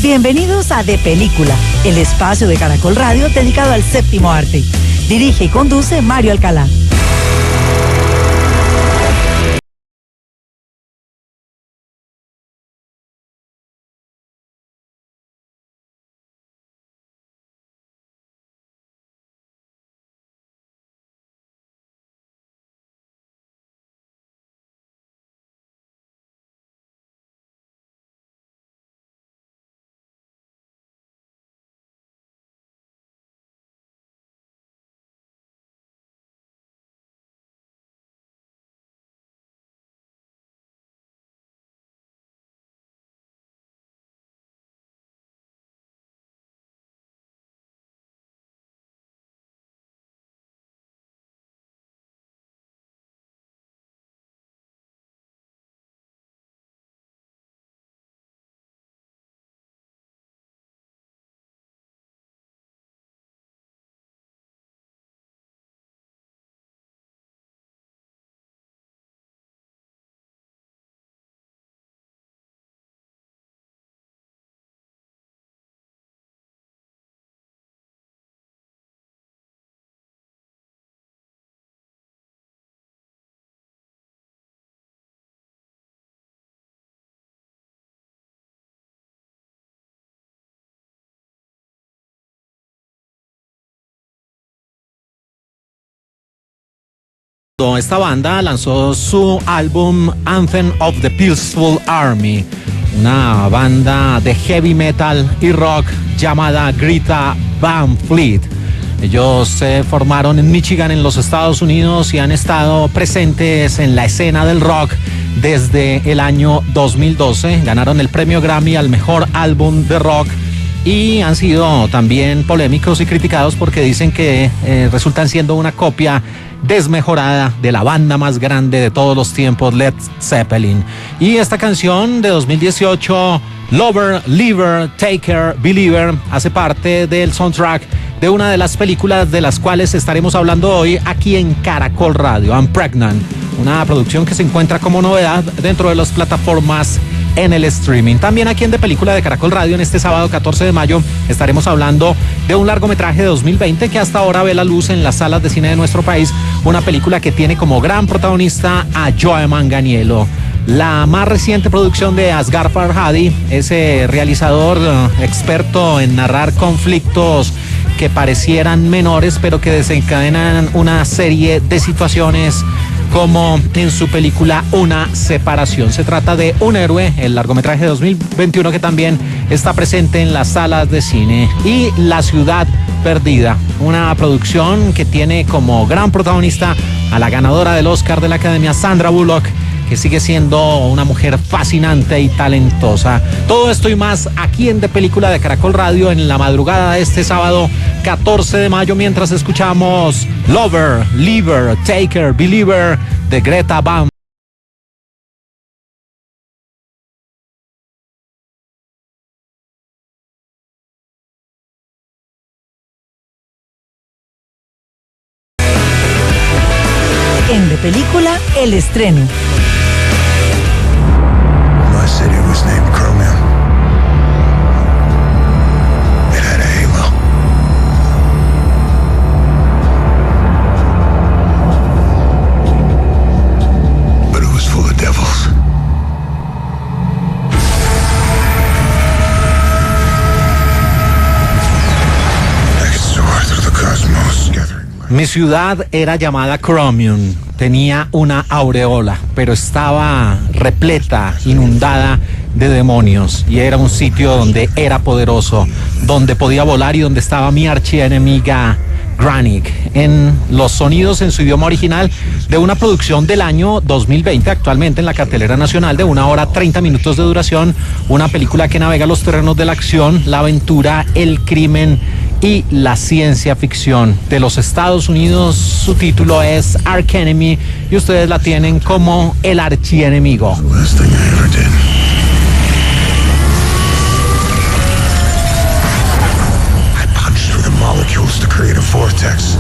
Bienvenidos a De Película, el espacio de Caracol Radio dedicado al séptimo arte. Dirige y conduce Mario Alcalá. Esta banda lanzó su álbum Anthem of the Peaceful Army, una banda de heavy metal y rock llamada Greta Van Fleet. Ellos se formaron en Michigan, en los Estados Unidos, y han estado presentes en la escena del rock desde el año 2012. Ganaron el premio Grammy al mejor álbum de rock y han sido también polémicos y criticados porque dicen que resultan siendo una copia desmejorada de la banda más grande de todos los tiempos, Led Zeppelin. Y esta canción de 2018, Lover, Leaver, Taker, Believer, hace parte del soundtrack de una de las películas de las cuales estaremos hablando hoy aquí en Caracol Radio, I'm Pregnant, una producción que se encuentra como novedad dentro de las plataformas en el streaming. También aquí en De Película de Caracol Radio, en este sábado 14 de mayo, estaremos hablando de un largometraje de 2020 que hasta ahora ve la luz en las salas de cine de nuestro país, una película que tiene como gran protagonista a Joe Manganiello. La más reciente producción de Asghar Farhadi, ese realizador experto en narrar conflictos que parecieran menores, pero que desencadenan una serie de situaciones, como en su película Una separación. Se trata de Un héroe, el largometraje de 2021 que también está presente en las salas de cine. Y La ciudad perdida, una producción que tiene como gran protagonista a la ganadora del Oscar de la Academia, Sandra Bullock, que sigue siendo una mujer fascinante y talentosa. Todo esto y más aquí en De Película de Caracol Radio en la madrugada de este sábado 14 de mayo, mientras escuchamos Lover, Leaver, Taker, Believer de Greta Van. En De Película, el estreno. My city was named Chromium. It had a halo. But it was full of devils. I could soar through the cosmos, gathering light. Mi ciudad era llamada Chromium, tenía una aureola, pero estaba repleta, inundada de demonios, y era un sitio donde era poderoso, donde podía volar y donde estaba mi archienemiga Granick, en los sonidos en su idioma original de una producción del año 2020, actualmente en la cartelera nacional, de 1 hora 30 minutos de duración, una película que navega los terrenos de la acción, la aventura, el crimen y la ciencia ficción de los Estados Unidos. Su título es Archenemy y ustedes la tienen como El archienemigo. Last thing I ever did. I punched through the molecules to create a vortex.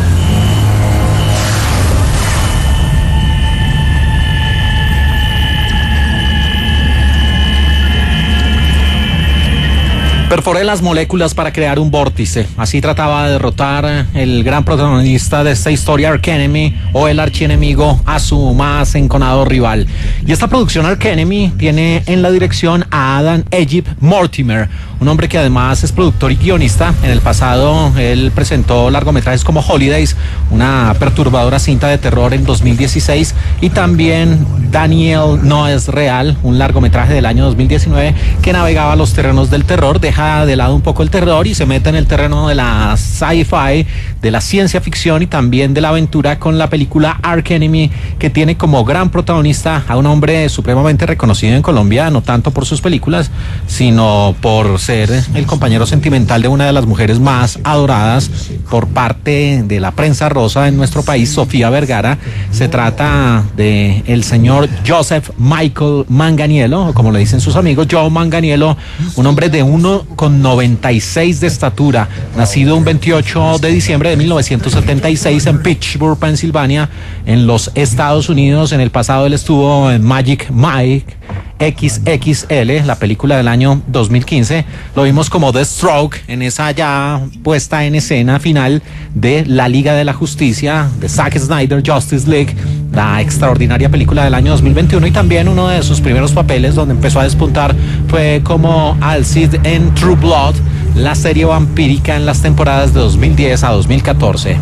Perforé las moléculas para crear un vórtice. Así trataba de derrotar el gran protagonista de esta historia, Arch Enemy, o el archienemigo, a su más enconado rival. Y esta producción Arch Enemy tiene en la dirección a Adam Egypt Mortimer, un hombre que además es productor y guionista. En el pasado él presentó largometrajes como Holidays, una perturbadora cinta de terror en 2016, y también Daniel No es Real, un largometraje del año 2019 que navegaba los terrenos del terror, deja de lado un poco el terror y se mete en el terreno de la sci-fi, de la ciencia ficción y también de la aventura con la película Arch Enemy, que tiene como gran protagonista a un hombre supremamente reconocido en Colombia, no tanto por sus películas, sino por ser el compañero sentimental de una de las mujeres más adoradas por parte de la prensa rosa en nuestro país, Sofía Vergara. Se trata de el señor Joseph Michael Manganiello, o como le dicen sus amigos, Joe Manganiello, un hombre de 1,96 de estatura, nacido un 28 de diciembre de 1976 en Pittsburgh, Pensilvania, en los Estados Unidos. En el pasado él estuvo en Magic Mike XXL, la película del año 2015. Lo vimos como The Stroke en esa ya puesta en escena final de la Liga de la Justicia de Zack Snyder, Justice League, la extraordinaria película del año 2021, y también uno de sus primeros papeles donde empezó a despuntar fue como Alcide en True Blood, la serie vampírica en las temporadas de 2010 a 2014.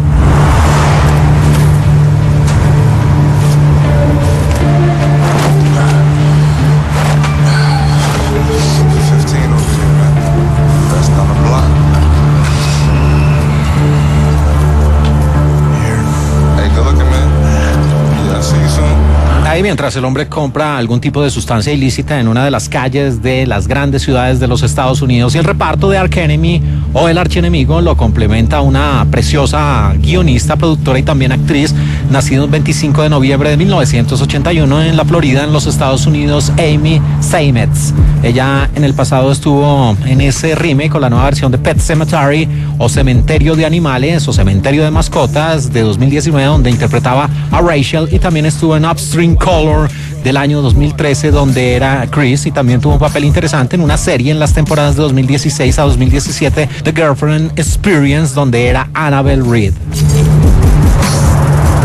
Mientras el hombre compra algún tipo de sustancia ilícita en una de las calles de las grandes ciudades de los Estados Unidos, y el reparto de Arch Enemy, o el archienemigo, lo complementa una preciosa guionista, productora y también actriz, nacida el 25 de noviembre de 1981 en la Florida, en los Estados Unidos, Amy Seimetz. Ella en el pasado estuvo en ese remake con la nueva versión de Pet Sematary, o Cementerio de Animales, o Cementerio de Mascotas, de 2019, donde interpretaba a Rachel, y también estuvo en Upstream Color del año 2013, donde era Chris, y también tuvo un papel interesante en una serie en las temporadas de 2016 a 2017, The Girlfriend Experience, donde era Annabelle Reed.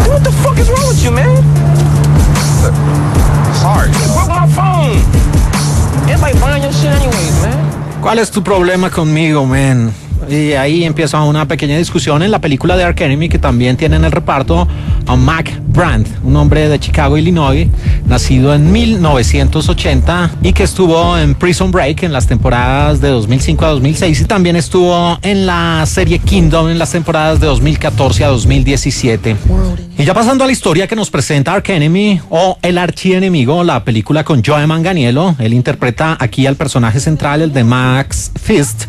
What the fuck is wrong with you, man? Sorry. I broke my phone. Everybody buying your shit anyways, man. ¿Cuál es tu problema conmigo, man? Y ahí empieza una pequeña discusión en la película de Arch Enemy, que también tiene en el reparto a Mac Brandt, un hombre de Chicago, Illinois, nacido en 1980 y que estuvo en Prison Break en las temporadas de 2005 a 2006, y también estuvo en la serie Kingdom en las temporadas de 2014 a 2017. Y ya pasando a la historia que nos presenta Arch Enemy, o el archienemigo, la película con Joe Manganiello. Él interpreta aquí al personaje central, el de Max Fist,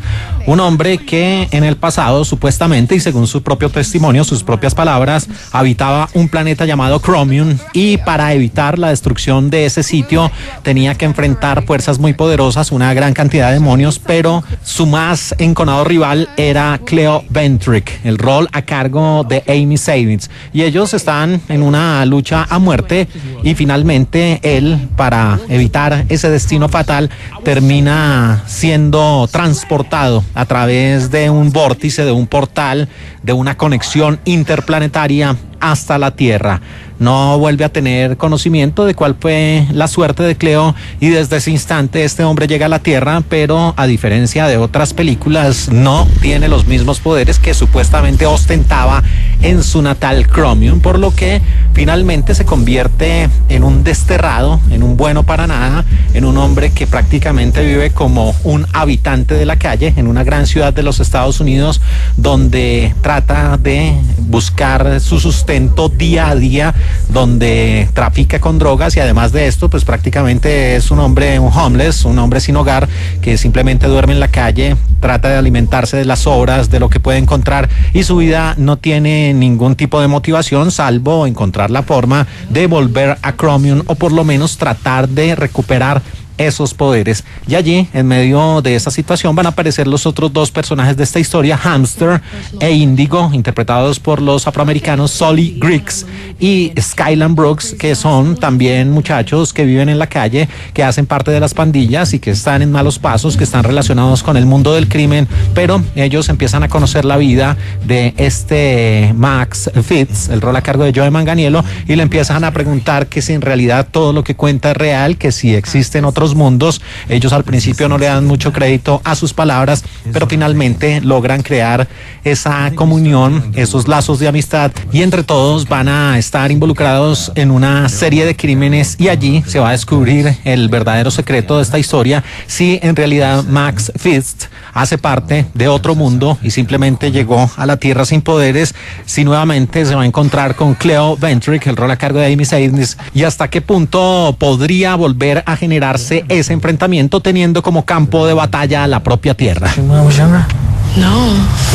un hombre que en el pasado, supuestamente, y según su propio testimonio, sus propias palabras, habitaba un planeta llamado Chromium, y para evitar la destrucción de ese sitio tenía que enfrentar fuerzas muy poderosas, una gran cantidad de demonios, pero su más enconado rival era Cleo Ventric, el rol a cargo de Amy Seimetz, y ellos están en una lucha a muerte, y finalmente él, para evitar ese destino fatal, termina siendo transportado a través de un vórtice, de un portal, de una conexión interplanetaria hasta la Tierra. No vuelve a tener conocimiento de cuál fue la suerte de Cleo, y desde ese instante este hombre llega a la Tierra, pero a diferencia de otras películas no tiene los mismos poderes que supuestamente ostentaba en su natal Chromium, por lo que finalmente se convierte en un desterrado, en un bueno para nada, en un hombre que prácticamente vive como un habitante de la calle en una gran ciudad de los Estados Unidos, donde trata de buscar su sustento día a día, donde trafica con drogas, y además de esto pues prácticamente es un hombre, un homeless, un hombre sin hogar que simplemente duerme en la calle, trata de alimentarse de las sobras, de lo que puede encontrar, y su vida no tiene ningún tipo de motivación salvo encontrar la forma de volver a Chromium, o por lo menos tratar de recuperar esos poderes. Y allí, en medio de esa situación, van a aparecer los otros dos personajes de esta historia, Hamster e Índigo, interpretados por los afroamericanos Sully Griggs y Skyland Brooks, que son también muchachos que viven en la calle, que hacen parte de las pandillas y que están en malos pasos, que están relacionados con el mundo del crimen, pero ellos empiezan a conocer la vida de este Max Fitz, el rol a cargo de Joe Manganiello, y le empiezan a preguntar que si en realidad todo lo que cuenta es real, que si existen otros mundos. Ellos al principio no le dan mucho crédito a sus palabras, pero finalmente logran crear esa comunión, esos lazos de amistad, y entre todos van a estar involucrados en una serie de crímenes, y allí se va a descubrir el verdadero secreto de esta historia, si en realidad Max Fitz hace parte de otro mundo y simplemente llegó a la Tierra sin poderes, si nuevamente se va a encontrar con Cleo Ventrick, el rol a cargo de Amy Sedaris, y hasta qué punto podría volver a generarse ese enfrentamiento teniendo como campo de batalla la propia Tierra. No.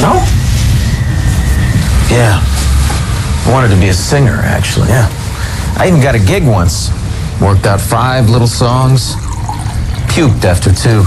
No? Yeah. I wanted to be a singer, actually, yeah. I even got a gig once. Worked out 5 little songs. Puked after 2.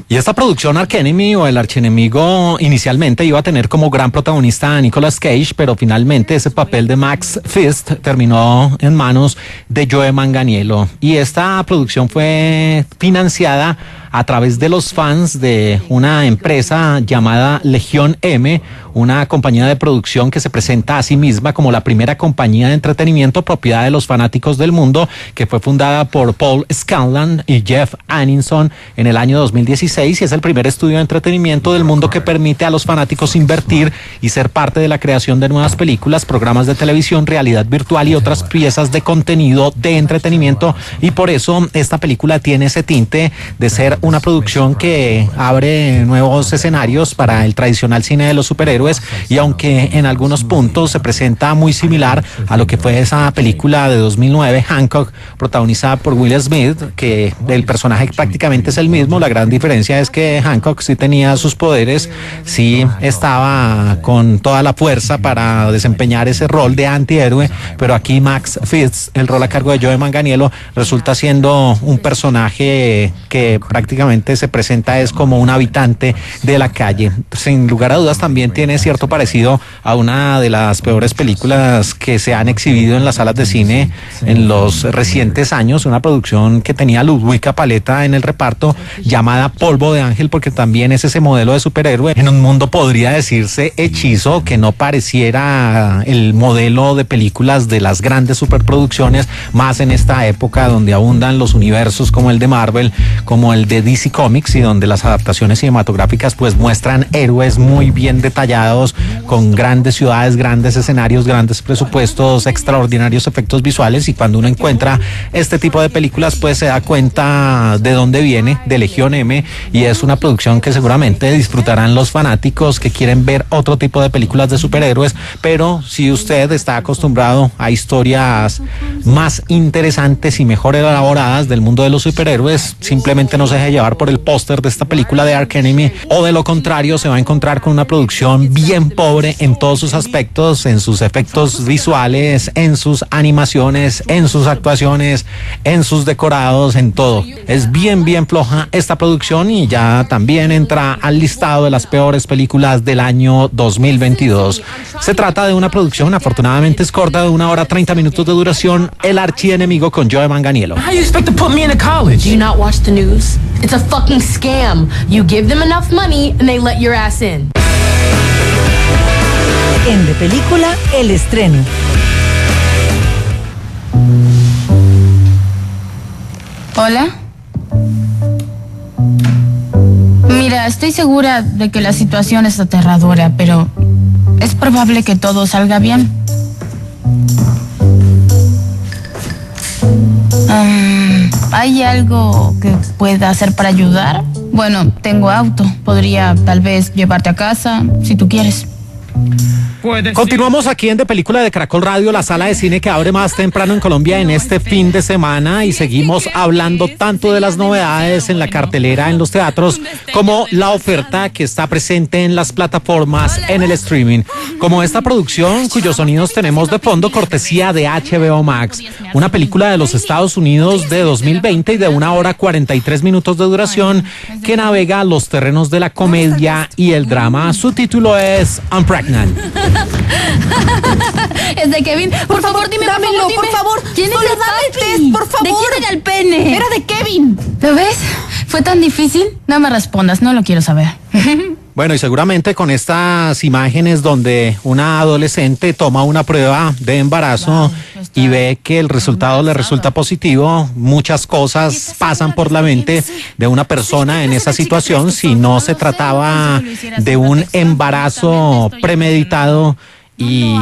Y esta producción Archenemy, o El Archienemigo, inicialmente iba a tener como gran protagonista a Nicolas Cage, pero finalmente ese papel de Max Fist terminó en manos de Joe Manganiello. Y esta producción fue financiada a través de los fans de una empresa llamada Legión M, una compañía de producción que se presenta a sí misma como la primera compañía de entretenimiento propiedad de los fanáticos del mundo, que fue fundada por Paul Scanlon y Jeff Aninson en el año 2016, y es el primer estudio de entretenimiento del mundo que permite a los fanáticos invertir y ser parte de la creación de nuevas películas, programas de televisión, realidad virtual y otras piezas de contenido de entretenimiento. Y por eso esta película tiene ese tinte de ser una producción que abre nuevos escenarios para el tradicional cine de los superhéroes, y aunque en algunos puntos se presenta muy similar a lo que fue esa película de 2009, Hancock, protagonizada por Will Smith, que el personaje prácticamente es el mismo, la gran diferencia es que Hancock sí tenía sus poderes, sí estaba con toda la fuerza para desempeñar ese rol de antihéroe, pero aquí Max Fitz, el rol a cargo de Joe Manganiello, resulta siendo un personaje que prácticamente se presenta es como un habitante de la calle. Sin lugar a dudas también tiene cierto parecido a una de las peores películas que se han exhibido en las salas de cine en los recientes años, una producción que tenía a Ludwika Paleta en el reparto, llamada Polvo de Ángel, porque también es ese modelo de superhéroe en un mundo, podría decirse, hechizo, que no pareciera el modelo de películas de las grandes superproducciones, más en esta época donde abundan los universos como el de Marvel, como el de DC Comics, y donde las adaptaciones cinematográficas pues muestran héroes muy bien detallados, con grandes ciudades, grandes escenarios, grandes presupuestos, extraordinarios efectos visuales. Y cuando uno encuentra este tipo de películas pues se da cuenta de dónde viene, de Legión M, y es una producción que seguramente disfrutarán los fanáticos que quieren ver otro tipo de películas de superhéroes. Pero si usted está acostumbrado a historias más interesantes y mejor elaboradas del mundo de los superhéroes, simplemente no se deje llevar por el póster de esta película de Archenemy, o de lo contrario se va a encontrar con una producción bien pobre en todos sus aspectos, en sus efectos visuales, en sus animaciones, en sus actuaciones, en sus decorados, en todo. Es bien floja esta producción, y ya también entra al listado de las peores películas del año 2022. Se trata de una producción, afortunadamente es corta, de 1 hora 30 minutos de duración, El Archienemigo, con Joe Manganiello. How you expect to put me into college? Do you not watch the news? It's a fucking scam. You give them enough money and they let your ass in. En De Película, el estreno. Hola. Mira, estoy segura de que la situación es aterradora, pero es probable que todo salga bien. ¿Hay algo que pueda hacer para ayudar? Bueno, tengo auto. Podría tal vez llevarte a casa, si tú quieres. Continuamos aquí en De Película de Caracol Radio, la sala de cine que abre más temprano en Colombia en este fin de semana, y seguimos hablando tanto de las novedades en la cartelera en los teatros como la oferta que está presente en las plataformas, en el streaming. como esta producción cuyos sonidos tenemos de fondo cortesía de HBO Max, una película de los Estados Unidos de 2020 y de 1 hora 43 minutos de duración que navega los terrenos de la comedia y el drama. Su título es I'm Pregnant. Es de Kevin. Por favor, dime, dámelo, por favor. ¿Quién es Solo el dame el papi? test, por favor. ¿De quién era el pene? Era de Kevin. ¿Lo ves? ¿Fue tan difícil? No me respondas, no lo quiero saber. Bueno, y seguramente con estas imágenes donde una adolescente toma una prueba de embarazo y ve que el resultado le resulta positivo, muchas cosas pasan por la mente de una persona en esa situación si no se trataba de un embarazo premeditado. Y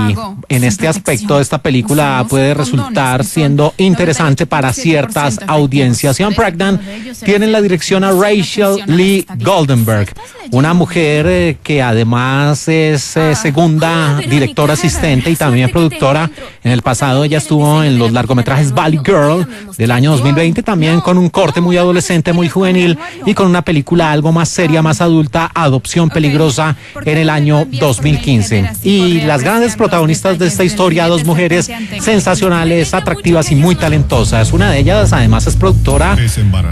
en este aspecto esta película puede resultar siendo interesante para ciertas audiencias. I'm Pregnant tiene la dirección a Rachel Lee Goldenberg, una mujer que además es segunda directora asistente y también productora. En el pasado ella estuvo en los largometrajes Valley Girl del año 2020, también con un corte muy adolescente, muy juvenil, y con una película algo más seria, más adulta, Adopción Peligrosa, en el año 2015. Y las grandes protagonistas de esta historia, dos mujeres sensacionales, atractivas y muy talentosas. Una de ellas además es productora,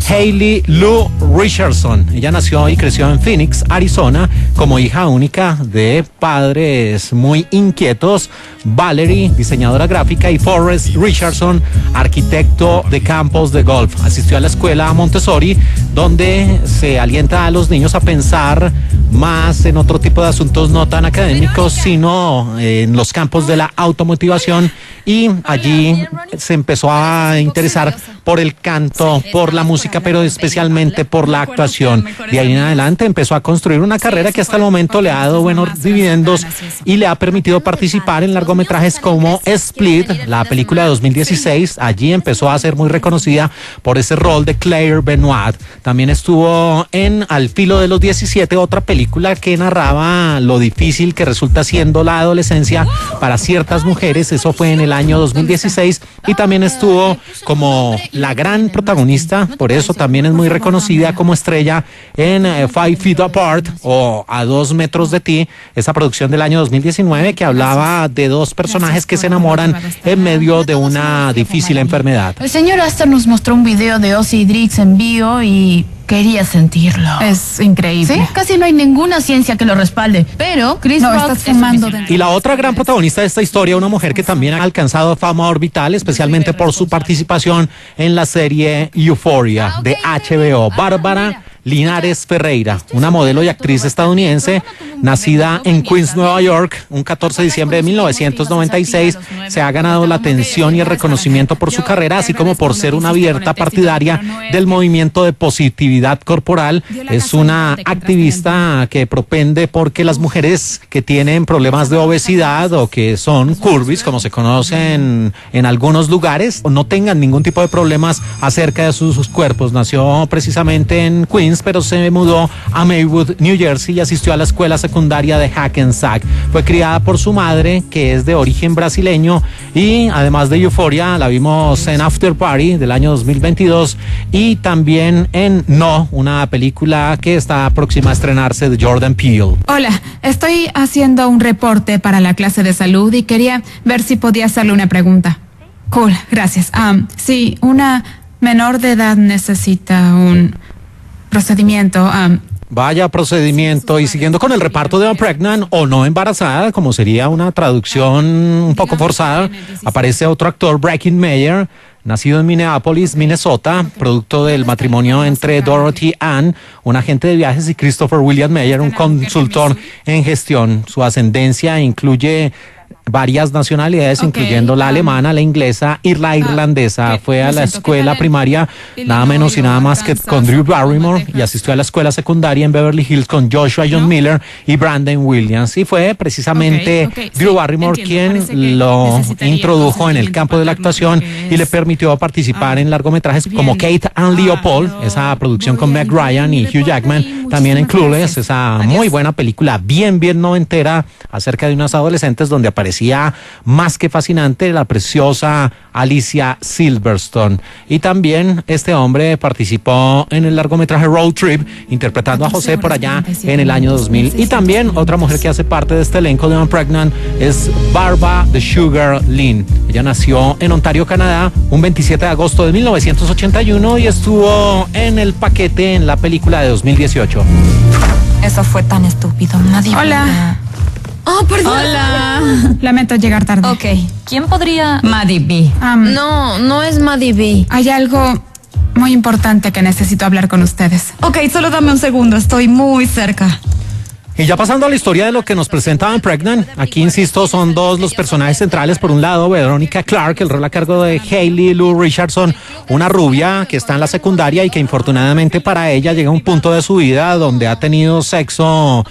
Hailey Lou Richardson. Ella nació y creció en Phoenix, Arizona, como hija única de padres muy inquietos. Valerie, diseñadora gráfica, y Forrest Richardson, arquitecto de campos de golf. Asistió a la escuela Montessori, donde se alienta a los niños a pensar más en otro tipo de asuntos no tan académicos, sino en los campos de la automotivación, y allí se empezó a interesar por el canto, por la música, pero especialmente por la actuación. De ahí en adelante empezó a construir una carrera que hasta el momento le ha dado buenos dividendos y le ha permitido participar en largometrajes como Split, la película de 2016. Allí empezó a ser muy reconocida por ese rol de Claire Benoit. También estuvo en Al filo de los 17, otra película que narraba lo difícil que resulta siendo la adolescencia para ciertas mujeres. Eso fue en el año 2016, y también estuvo como la gran protagonista, por eso también es muy reconocida como estrella en 5 Feet Apart o A 2 metros de ti, esa producción del año 2019 que hablaba de dos personajes que se enamoran en medio de una difícil enfermedad. El señor Astor nos mostró un video de Ozzy Drix en vivo y quería sentirlo. Es increíble. ¿Sí? Casi no hay ninguna ciencia que lo respalde, pero Chris Rock estás es fumando suficiente. Y la otra gran protagonista de esta historia, una mujer que también ha alcanzado fama orbital, especialmente por su participación en la serie Euphoria de HBO, Bárbara Linares Ferreira, una modelo y actriz estadounidense, nacida en Queens, Nueva York, un 14 de diciembre de 1996, se ha ganado la atención y el reconocimiento por su carrera, así como por ser una abierta partidaria del movimiento de positividad corporal. Es una activista que propende porque las mujeres que tienen problemas de obesidad o que son curvis, como se conocen en algunos lugares, no tengan ningún tipo de problemas acerca de sus cuerpos. Nació precisamente en Queens, pero se mudó a Maywood, New Jersey, y asistió a la escuela secundaria de Hackensack. Fue criada por su madre, que es de origen brasileño, y además de Euphoria la vimos en After Party del año 2022 y también en No, una película que está próxima a estrenarse de Jordan Peele. Hola, estoy haciendo un reporte para la clase de salud y quería ver si podía hacerle una pregunta. Cool, gracias. Sí, una menor de edad necesita un procedimiento. Vaya procedimiento. Y siguiendo con el reparto de I'm Pregnant o No Embarazada, como sería una traducción un poco forzada, aparece otro actor, Bracken Meyer, nacido en Minneapolis, Minnesota, producto del matrimonio entre Dorothy Ann, un agente de viajes, y Christopher William Meyer, un consultor en gestión. Su ascendencia incluye varias nacionalidades, incluyendo la alemana, la inglesa y la irlandesa. Fue a la escuela primaria nada menos y nada más que con Drew Barrymore, y asistió a la escuela secundaria en Beverly Hills con Joshua John Miller y Brandon Williams. Y fue precisamente Drew Barrymore quien lo introdujo en el campo de la actuación y le permitió participar en largometrajes como Kate and Leopold, esa producción con Meg Ryan y Hugh Jackman, también en Clueless, esa muy buena película, bien noventera, acerca de unas adolescentes donde aparecía más que fascinante la preciosa Alicia Silverstone. Y también este hombre participó en el largometraje Road Trip, interpretando a José por allá en el año 2000. Y también otra mujer que hace parte de este elenco de I'm Pregnant es Barbara the Sugar Lynn. Ella nació en Ontario, Canadá, un 27 de agosto de 1981 y estuvo en el paquete en la película de 2018. Eso fue tan estúpido. Nadie. Hola. Oh, perdón. Hola. Lamento llegar tarde. Ok. ¿Quién podría...? Maddie B. No es Maddie B. Hay algo muy importante que necesito hablar con ustedes. Ok, solo dame un segundo. Estoy muy cerca. Y ya pasando a la historia de lo que nos presentaba en Pregnant, aquí insisto, son dos los personajes centrales. Por un lado, Veronica Clark, el rol a cargo de Hayley Lou Richardson, una rubia que está en la secundaria y que infortunadamente para ella llega a un punto de su vida donde ha tenido sexo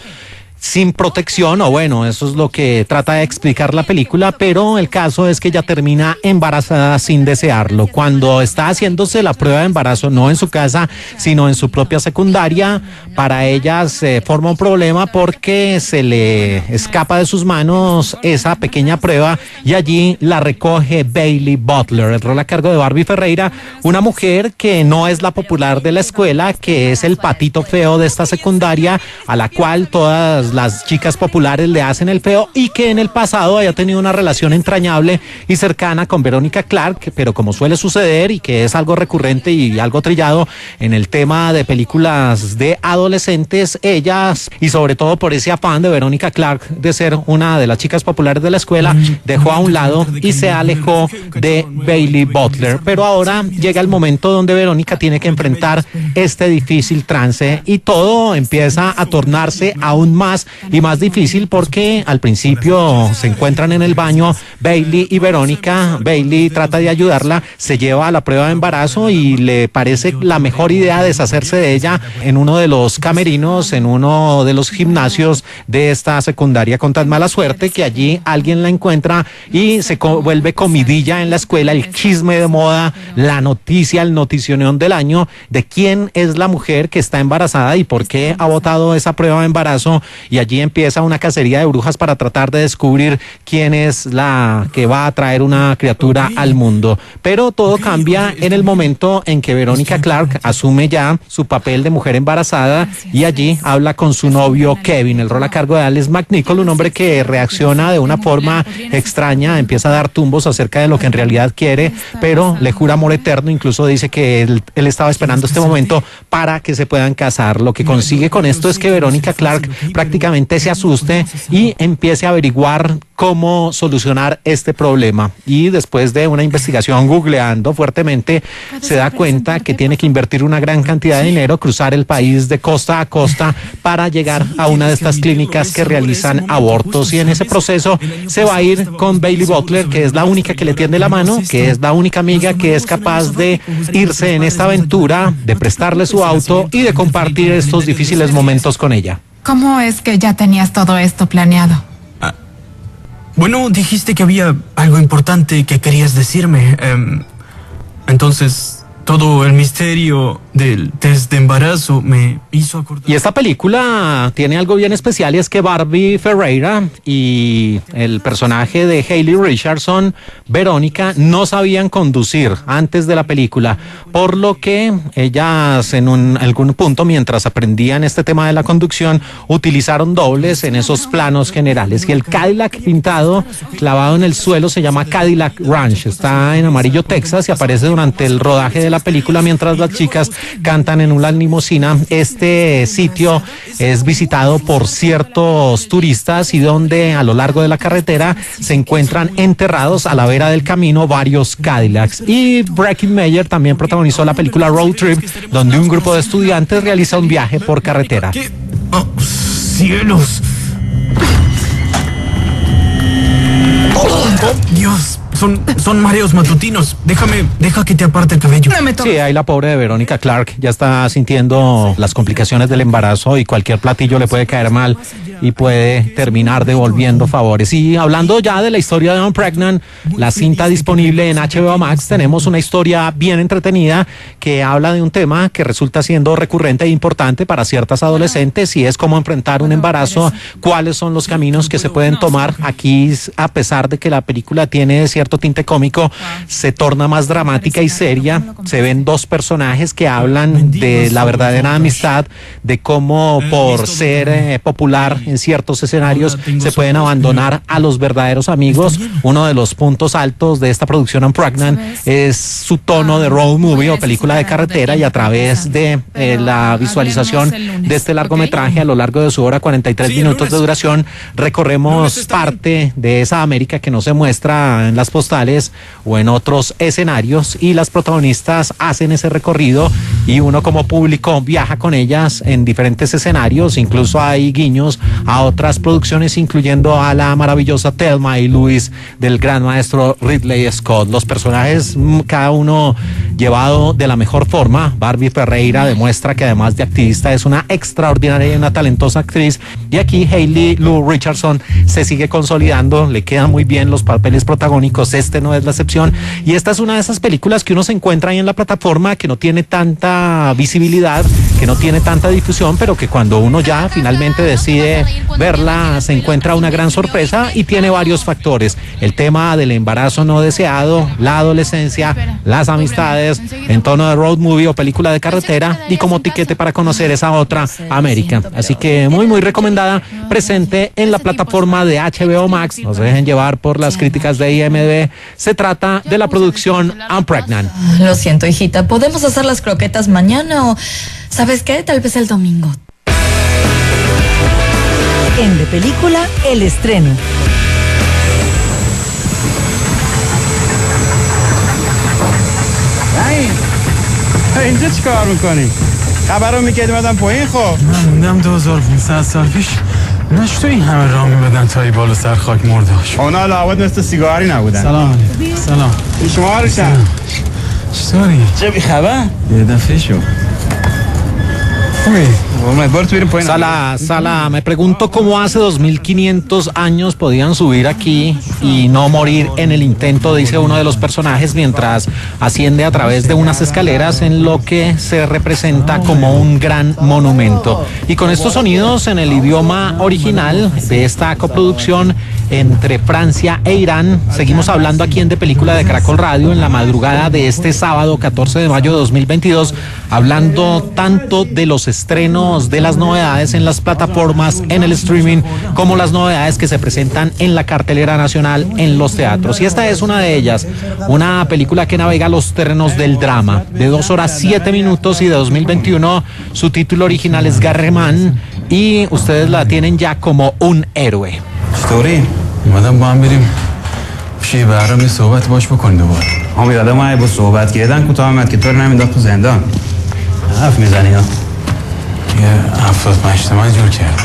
sin protección, o bueno, eso es lo que trata de explicar la película, pero el caso es que ella termina embarazada sin desearlo. Cuando está haciéndose la prueba de embarazo, no en su casa, sino en su propia secundaria, para ella se forma un problema porque se le escapa de sus manos esa pequeña prueba y allí la recoge Bailey Butler, el rol a cargo de Barbie Ferreira, una mujer que no es la popular de la escuela, que es el patito feo de esta secundaria, a la cual todas las chicas populares le hacen el feo y que en el pasado haya tenido una relación entrañable y cercana con Veronica Clark, pero como suele suceder y que es algo recurrente y algo trillado en el tema de películas de adolescentes, ellas, y sobre todo por ese afán de Veronica Clark de ser una de las chicas populares de la escuela, dejó a un lado y se alejó de Bailey Butler. Pero ahora llega el momento donde Veronica tiene que enfrentar este difícil trance y todo empieza a tornarse aún más y más difícil porque al principio se encuentran en el baño Bailey y Verónica. Bailey trata de ayudarla, se lleva a la prueba de embarazo y le parece la mejor idea deshacerse de ella en uno de los camerinos, en uno de los gimnasios de esta secundaria, con tan mala suerte que allí alguien la encuentra y se vuelve comidilla en la escuela, el chisme de moda, la noticia, el noticionón del año de quién es la mujer que está embarazada y por qué ha botado esa prueba de embarazo. Y allí empieza una cacería de brujas para tratar de descubrir quién es la que va a traer una criatura al mundo. Pero todo cambia en el momento en que Veronica Clark asume ya su papel de mujer embarazada y allí habla con su novio Kevin, el rol a cargo de Alex McNichol, un hombre que reacciona de una forma extraña, empieza a dar tumbos acerca de lo que en realidad quiere, pero le jura amor eterno, incluso dice que él estaba esperando este momento para que se puedan casar. Lo que consigue con esto es que Veronica Clark prácticamente se asuste y empiece a averiguar cómo solucionar este problema. Y después de una investigación googleando fuertemente, se da cuenta que tiene que invertir una gran cantidad de dinero, cruzar el país de costa a costa para llegar a una de estas clínicas que realizan abortos. Y en ese proceso se va a ir con Bailey Butler, que es la única que le tiende la mano, que es la única amiga que es capaz de irse en esta aventura, de prestarle su auto y de compartir estos difíciles momentos con ella. ¿Cómo es que ya tenías todo esto planeado? Bueno, dijiste que había algo importante que querías decirme. Entonces, todo el misterio del test de embarazo me hizo acordar. Y esta película tiene algo bien especial y es que Barbie Ferreira y el personaje de Hayley Richardson, Verónica, no sabían conducir antes de la película, por lo que ellas en algún punto, mientras aprendían este tema de la conducción, utilizaron dobles en esos planos generales. Y el Cadillac pintado, clavado en el suelo, se llama Cadillac Ranch. Está en Amarillo, Texas, y aparece durante el rodaje de la película mientras las chicas cantan en una limusina. Este sitio es visitado por ciertos turistas y donde a lo largo de la carretera se encuentran enterrados a la vera del camino varios Cadillacs. Y Breckin Meyer también protagonizó la película Road Trip, donde un grupo de estudiantes realiza un viaje por carretera. ¿Qué? Oh, cielos. Oh, Dios. Son mareos matutinos. Deja que te aparte el cabello. Sí, ahí la pobre de Veronica Clark ya está sintiendo las complicaciones del embarazo y cualquier platillo le puede caer mal. y puede terminar devolviendo favores. Y hablando ya de la historia de I'm Pregnant, la cinta disponible en HBO Max, tenemos una historia bien entretenida que habla de un tema que resulta siendo recurrente e importante para ciertas adolescentes, y es cómo enfrentar un embarazo, cuáles son los caminos que se pueden tomar. Aquí, a pesar de que la película tiene cierto tinte cómico, se torna más dramática y seria. Se ven dos personajes que hablan de la verdadera amistad, de cómo por ser popular en ciertos escenarios se pueden abandonar a los verdaderos amigos. Uno de los puntos altos de esta producción I'm Pregnant es su tono de road movie o película de carretera, y a través de la visualización de este largometraje a lo largo de su hora 43 minutos de duración, recorremos parte de esa América que no se muestra en las postales o en otros escenarios, y las protagonistas hacen ese recorrido y uno como público viaja con ellas en diferentes escenarios. Incluso hay guiños a otras producciones, incluyendo a la maravillosa Thelma y Louise del gran maestro Ridley Scott. Los personajes, cada uno llevado de la mejor forma. Barbie Ferreira demuestra que además de activista es una extraordinaria y una talentosa actriz, y aquí Hayley Lou Richardson se sigue consolidando, le quedan muy bien los papeles protagónicos, este no es la excepción, y esta es una de esas películas que uno se encuentra ahí en la plataforma, que no tiene tanta visibilidad, que no tiene tanta difusión, pero que cuando uno ya finalmente decide verla se encuentra una gran sorpresa, y tiene varios factores: el tema del embarazo no deseado, la adolescencia, las amistades, en tono de road movie o película de carretera, y como tiquete para conocer esa otra América. Así que muy recomendada, presente en la plataforma de HBO Max. No se dejen llevar por las críticas de IMDb. Se trata de la producción I'm Pregnant. Lo siento, hijita, ¿podemos hacer las croquetas mañana o, ¿sabes qué? Tal vez el domingo. En De Película, el estreno. اینجا چی کار میکنی؟ خبر رو میگه اومدم پایین. خب من موندم 2500 سال پیش. نش تو این همه راه میبدن تا ای بالا سر خاک مرداش. اونا لابد مثل سیگاری نبودن. سلام. سلام. شما روشن. چطوری؟ چه بی خبر؟ یه دفعه شو. Sala, me pregunto cómo hace 2500 años podían subir aquí y no morir en el intento, dice uno de los personajes mientras asciende a través de unas escaleras en lo que se representa como un gran monumento. Y con estos sonidos en el idioma original de esta coproducción entre Francia e Irán, seguimos hablando aquí en De Película de Caracol Radio en la madrugada de este sábado 14 de mayo de 2022, hablando tanto de los estrenos, de las novedades en las plataformas, en el streaming, como las novedades que se presentan en la cartelera nacional en los teatros. Y esta es una de ellas, una película que navega los terrenos del drama, de 2 horas 7 minutos y de 2021. Su título original es Garreman y ustedes la tienen ya como un héroe. چطوری؟ اومدم با هم بریم پیش برام یه صحبت باش بکنیم دوباره. امید آدم های با صحبت کردن کوتاه آمد که تو رو نمینداخت تو زندان. حرف میزنی ها. یه 75 تومن جور کرد.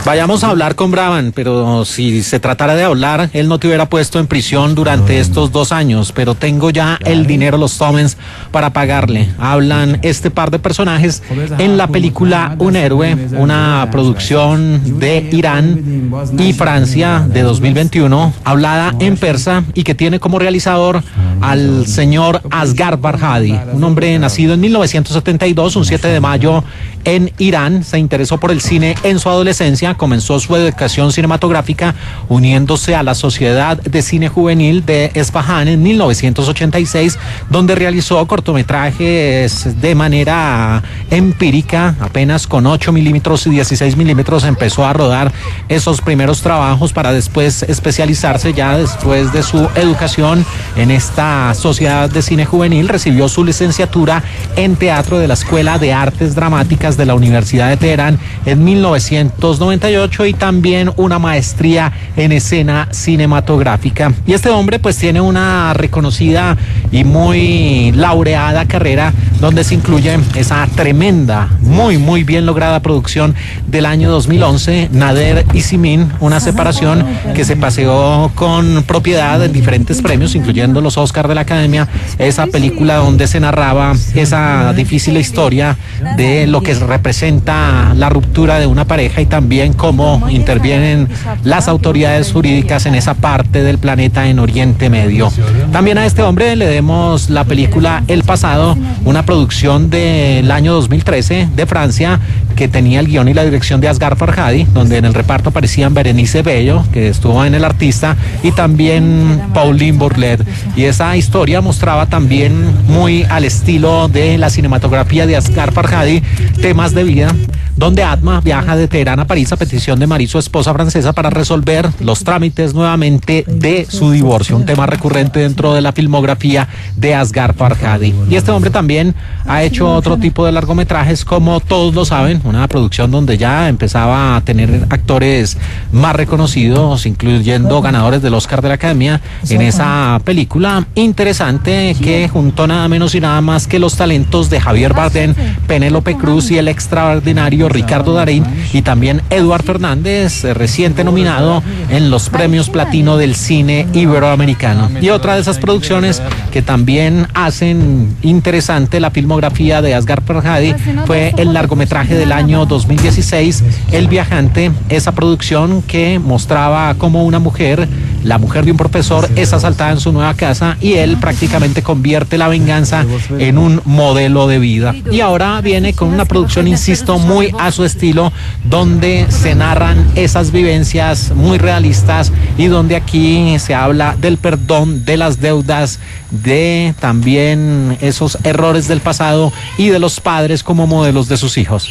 Vayamos a hablar con Bravan, pero si se tratara de hablar, él no te hubiera puesto en prisión durante estos 2 años, pero tengo ya el dinero, los tomens para pagarle. Hablan este par de personajes en la película Un héroe, una producción de Irán y Francia de 2021, hablada en persa y que tiene como realizador al señor Asghar Farhadi, un hombre nacido en 1972, un 7 de mayo en Irán. Se interesó por el cine en su adolescencia, comenzó su educación cinematográfica uniéndose a la Sociedad de Cine Juvenil de Esfahan en 1986, donde realizó cortometrajes de manera empírica, apenas con 8 milímetros y 16 milímetros empezó a rodar esos primeros trabajos para después especializarse. Ya después de su educación en esta Sociedad de Cine Juvenil, recibió su licenciatura en teatro de la Escuela de Artes Dramáticas de la Universidad de Teherán en 1998 y también una maestría en escena cinematográfica. Y este hombre pues tiene una reconocida y muy laureada carrera donde se incluye esa tremenda, muy bien lograda producción del año 2011, Nader y Simin, una separación que se paseó con propiedad en diferentes premios, incluyendo los Oscar de la Academia, esa película donde se narraba esa difícil historia de lo que es representa la ruptura de una pareja y también cómo intervienen las autoridades jurídicas en esa parte del planeta en Oriente Medio. También a este hombre le demos la película El Pasado, una producción del año 2013 de Francia que tenía el guión y la dirección de Asghar Farhadi, donde en el reparto aparecían Berenice Bello, que estuvo en El Artista, y también Pauline Bourlet. Y esa historia mostraba también, muy al estilo de la cinematografía de Asghar Farhadi, temas de vida, donde Atma viaja de Teherán a París a petición de Marie, su esposa francesa, para resolver los trámites nuevamente de su divorcio, un tema recurrente dentro de la filmografía de Asghar Farhadi. Y este hombre también ha hecho otro tipo de largometrajes, como todos lo saben, una producción donde ya empezaba a tener actores más reconocidos, incluyendo ganadores del Oscar de la Academia, en esa película interesante que juntó nada menos y nada más que los talentos de Javier Bardem, Penélope Cruz y el extraordinario Ricardo Darín, y también Eduard Fernández, reciente nominado en los premios Platino del cine iberoamericano. Y otra de esas producciones que también hacen interesante la filmografía de Asghar Farhadi fue el largometraje del año 2016, El Viajante, esa producción que mostraba cómo una mujer, la mujer de un profesor, es asaltada en su nueva casa y él prácticamente convierte la venganza en un modelo de vida. Y ahora viene con una producción, insisto, muy a su estilo, donde se narran esas vivencias muy realistas y donde aquí se habla del perdón, de las deudas, de también esos errores del pasado y de los padres como modelos de sus hijos.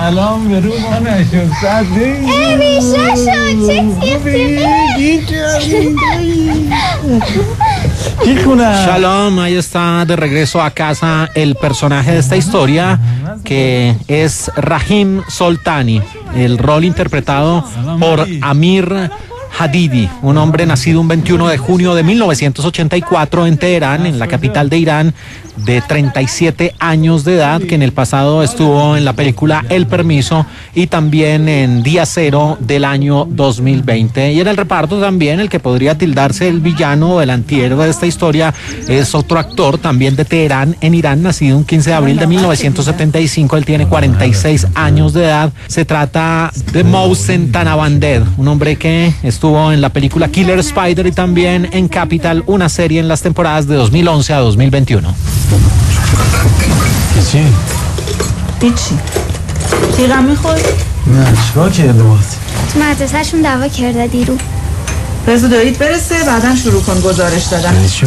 سلام به رو مانشون Shalom, ahí está de regreso a casa el personaje de esta historia, que es Rahim Soltani, el rol interpretado por Amir Hadidi, un hombre nacido un 21 de junio de 1984 en Teherán, en la capital de Irán, de 37 años de edad, que en el pasado estuvo en la película El Permiso y también en Día Cero del año 2020. Y en el reparto también el que podría tildarse el villano o el antihéroe de esta historia es otro actor también de Teherán, en Irán, nacido un 15 de abril de 1975. Él tiene 46 años de edad. Se trata de Mohsen Tanabandeh, un hombre que estuvo en la película Killer Spider y también en Capital, una serie en las temporadas de 2011 a 2021. چی؟ هیچی تیغم میخوری؟ نه چیکار کرده باید؟ تو مدرسهشون دعوا کرده دیرو بذار دارید برسه بعدم شروع کن گزارش دادن یعنی چی؟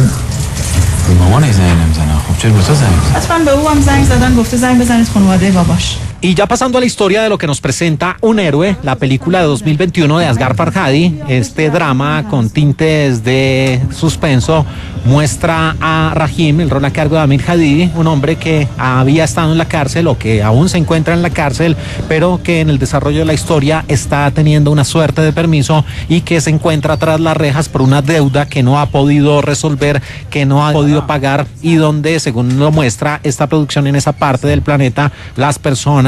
مامانش زنگ نمیزنه. خب چرا به تو زنگ میزنه؟ حتما به او هم زنگ زدن گفته زنگ بزنید خانواده باباش. Y ya pasando a la historia de lo que nos presenta Un Héroe, la película de 2021 de Asghar Farhadi, este drama con tintes de suspenso muestra a Rahim, el rol a cargo de Amir Hadidi, un hombre que había estado en la cárcel o que aún se encuentra en la cárcel, pero que en el desarrollo de la historia está teniendo una suerte de permiso y que se encuentra tras las rejas por una deuda que no ha podido resolver, que no ha podido pagar, y donde, según lo muestra esta producción en esa parte del planeta, las personas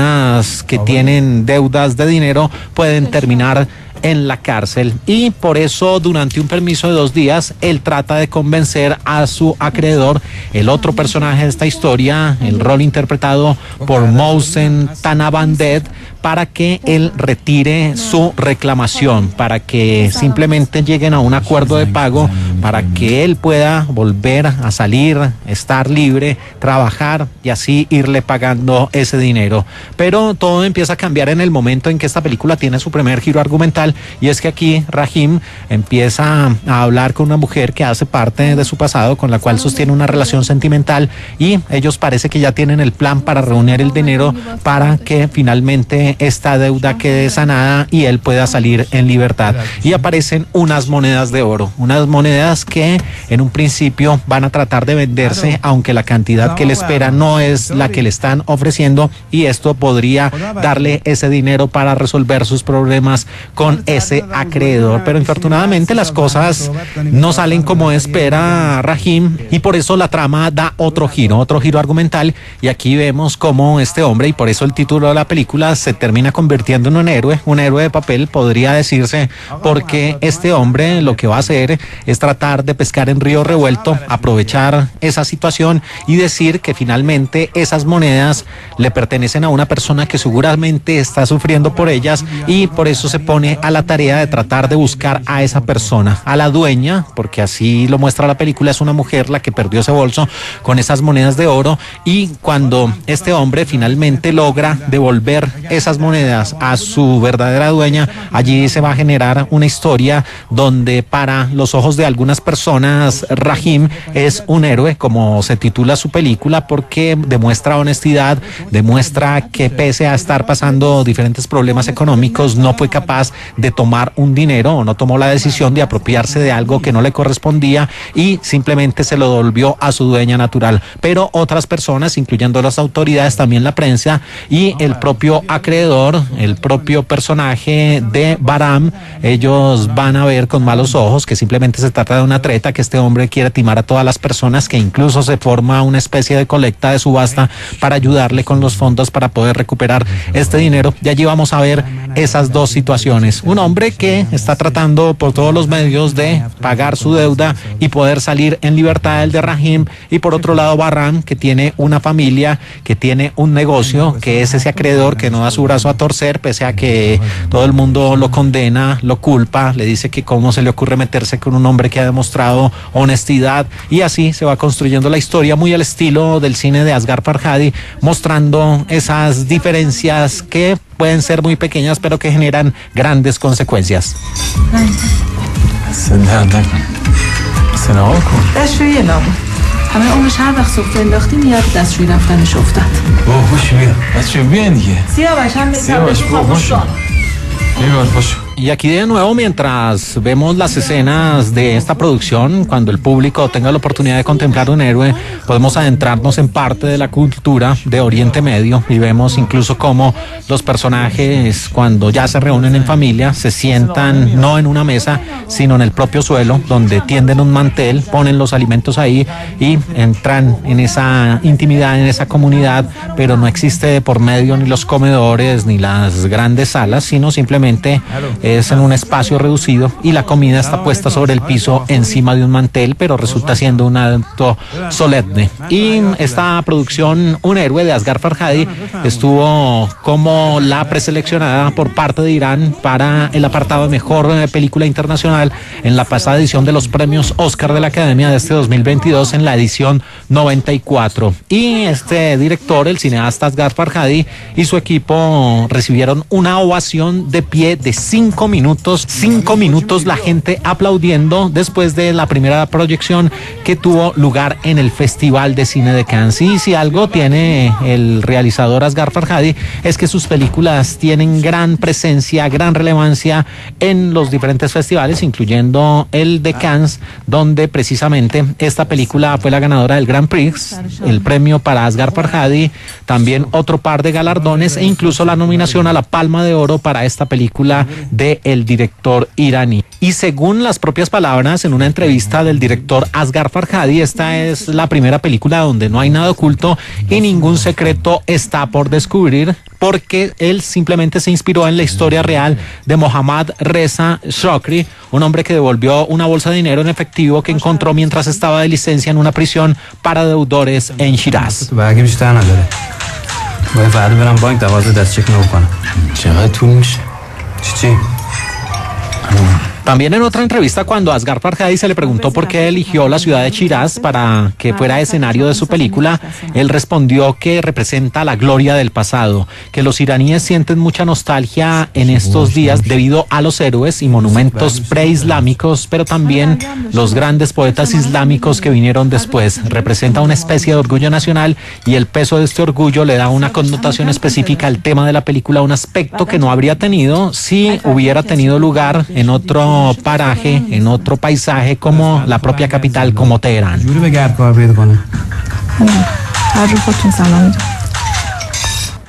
que tienen deudas de dinero pueden terminar en la cárcel, y por eso durante un permiso de 2 días él trata de convencer a su acreedor, el otro personaje de esta historia, el rol interpretado por Mohsen Tanabandeh, para que él retire su reclamación, para que simplemente lleguen a un acuerdo de pago, para que él pueda volver a salir, estar libre, trabajar y así irle pagando ese dinero. Pero todo empieza a cambiar en el momento en que esta película tiene su primer giro argumental, y es que aquí Rahim empieza a hablar con una mujer que hace parte de su pasado, con la cual sostiene una relación sentimental, y ellos parece que ya tienen el plan para reunir el dinero para que finalmente esta deuda quede sanada y él pueda salir en libertad. Y aparecen unas monedas de oro, unas monedas que en un principio van a tratar de venderse, aunque la cantidad que le espera no es la que le están ofreciendo, y esto podría darle ese dinero para resolver sus problemas con ese acreedor. Pero infortunadamente las cosas no salen como espera Rahim, y por eso la trama da otro giro argumental, y aquí vemos cómo este hombre, y por eso el título de la película, se termina convirtiendo en un héroe de papel, podría decirse, porque este hombre lo que va a hacer es tratar tratar de pescar en río revuelto, aprovechar esa situación y decir que finalmente esas monedas le pertenecen a una persona que seguramente está sufriendo por ellas y por eso se pone a la tarea de tratar de buscar a esa persona, a la dueña, porque así lo muestra la película, es una mujer la que perdió ese bolso con esas monedas de oro, y cuando este hombre finalmente logra devolver esas monedas a su verdadera dueña, allí se va a generar una historia donde para los ojos de algunas personas Rahim es un héroe, como se titula su película, porque demuestra honestidad, demuestra que pese a estar pasando diferentes problemas económicos no fue capaz de tomar un dinero o no tomó la decisión de apropiarse de algo que no le correspondía y simplemente se lo devolvió a su dueña natural. Pero otras personas, incluyendo las autoridades, también la prensa y el propio acreedor, el propio personaje de Baram, ellos van a ver con malos ojos que simplemente se trata de una treta, que este hombre quiere timar a todas las personas, que incluso se forma una especie de colecta de subasta para ayudarle con los fondos para poder recuperar este dinero. Y allí vamos a ver esas dos situaciones. Un hombre que está tratando por todos los medios de pagar su deuda y poder salir en libertad, el de Rahim, y por otro lado Baram, que tiene una familia, que tiene un negocio, que es ese acreedor que no da su brazo a torcer, pese a que todo el mundo lo condena, lo culpa, le dice que cómo se le ocurre meterse con un hombre que ha demostrado honestidad, y así se va construyendo la historia muy al estilo del cine de Asghar Farhadi, mostrando esas diferencias que pueden ser muy pequeñas pero que generan grandes consecuencias. همه عمرش هر وقت سفره انداختیم یاد دستشویی رفتنش افتاد. خوش بیا. دستشویی بیان دیگه. سیاوش هم سیاوش خاموش کن. Y aquí de nuevo, mientras vemos las escenas de esta producción, cuando el público tenga la oportunidad de contemplar un héroe, podemos adentrarnos en parte de la cultura de Oriente Medio y vemos incluso cómo los personajes, cuando ya se reúnen en familia, se sientan no en una mesa, sino en el propio suelo, donde tienden un mantel, ponen los alimentos ahí y entran en esa intimidad, en esa comunidad, pero no existe de por medio ni los comedores ni las grandes salas, sino simplemente es en un espacio reducido y la comida está puesta sobre el piso encima de un mantel, pero resulta siendo un acto solemne. Y esta producción, Un héroe de Asghar Farhadi, estuvo como la preseleccionada por parte de Irán para el apartado de mejor película internacional en la pasada edición de los premios Oscar de la Academia de este 2022, en la edición 94. Y este director, el cineasta Asghar Farhadi, y su equipo recibieron una ovación de pie de 5 minutos, la gente aplaudiendo después de la primera proyección que tuvo lugar en el Festival de Cine de Cannes. Y si algo tiene el realizador Asghar Farhadi es que sus películas tienen gran presencia, gran relevancia en los diferentes festivales, incluyendo el de Cannes, donde precisamente esta película fue la ganadora del Grand Prix, el premio para Asghar Farhadi, también otro par de galardones e incluso la nominación a la Palma de Oro para esta película de el director iraní. Y según las propias palabras en una entrevista del director Asghar Farhadi, esta es la primera película donde no hay nada oculto y ningún secreto está por descubrir, porque él simplemente se inspiró en la historia real de Mohammad Reza Shokri, un hombre que devolvió una bolsa de dinero en efectivo que encontró mientras estaba de licencia en una prisión para deudores en Shiraz. También en otra entrevista, cuando a Asghar Farhadi se le preguntó por qué eligió la ciudad de Shiraz para que fuera escenario de su película, él respondió que representa la gloria del pasado, que los iraníes sienten mucha nostalgia en estos días debido a los héroes y monumentos preislámicos, pero también los grandes poetas islámicos que vinieron después. Representa una especie de orgullo nacional y el peso de este orgullo le da una connotación específica al tema de la película, un aspecto que no habría tenido si hubiera tenido lugar en otro paraje, en otro paisaje como la propia capital, como Teherán.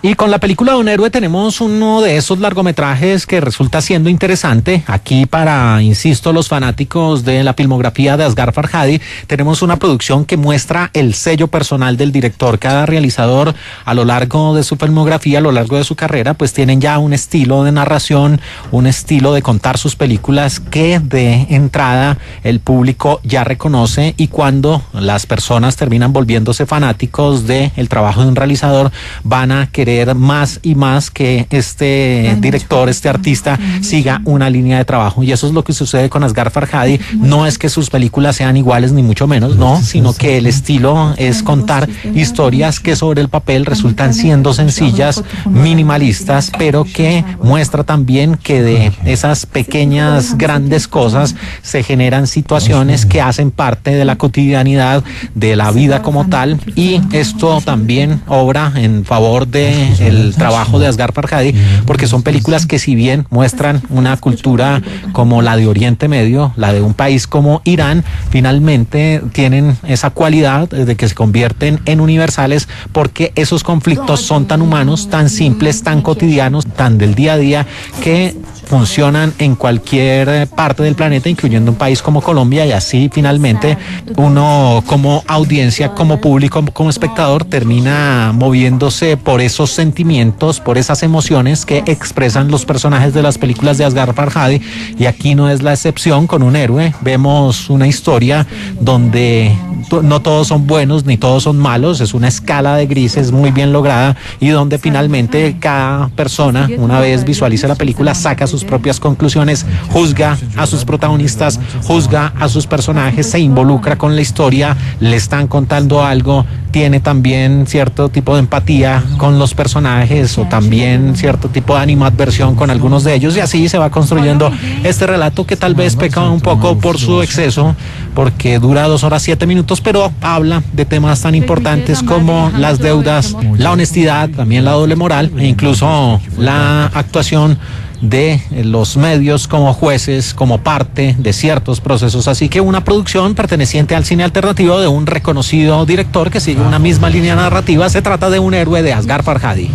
Y con la película de un héroe tenemos uno de esos largometrajes que resulta siendo interesante. Aquí para, insisto, los fanáticos de la filmografía de Asghar Farhadi, tenemos una producción que muestra el sello personal del director. Cada realizador a lo largo de su filmografía, a lo largo de su carrera, pues tienen ya un estilo de narración, un estilo de contar sus películas que de entrada el público ya reconoce, y cuando las personas terminan volviéndose fanáticos del trabajo de un realizador, van a querer más y más que este director, este artista, siga una línea de trabajo. Y eso es lo que sucede con Asghar Farhadi. No es que sus películas sean iguales, ni mucho menos, no, sino que el estilo es contar historias que sobre el papel resultan siendo sencillas, minimalistas, pero que muestra también que de esas pequeñas, grandes cosas se generan situaciones que hacen parte de la cotidianidad de la vida como tal, y esto también obra en favor de el trabajo de Asghar Farhadi, porque son películas que, si bien muestran una cultura como la de Oriente Medio, la de un país como Irán, finalmente tienen esa cualidad de que se convierten en universales, porque esos conflictos son tan humanos, tan simples, tan cotidianos, tan del día a día, que funcionan en cualquier parte del planeta, incluyendo un país como Colombia, y así finalmente uno como audiencia, como público, como espectador, termina moviéndose por esos sentimientos, por esas emociones que expresan los personajes de las películas de Asghar Farhadi, y aquí no es la excepción. Con un héroe vemos una historia donde no todos son buenos ni todos son malos, es una escala de grises muy bien lograda, y donde finalmente cada persona, una vez visualiza la película, saca sus propias conclusiones, juzga a sus protagonistas, juzga a sus personajes, se involucra con la historia, le están contando algo, tiene también cierto tipo de empatía con los personajes, o también cierto tipo de animadversión con algunos de ellos, y así se va construyendo este relato, que tal vez peca un poco por su exceso, porque dura 2 horas 7 minutos, pero habla de temas tan importantes como las deudas, la honestidad, también la doble moral, e incluso la actuación de los medios como jueces, como parte de ciertos procesos. Así que una producción perteneciente al cine alternativo de un reconocido director que sigue una misma línea narrativa. Se trata de Un héroe de Asghar Farhadi.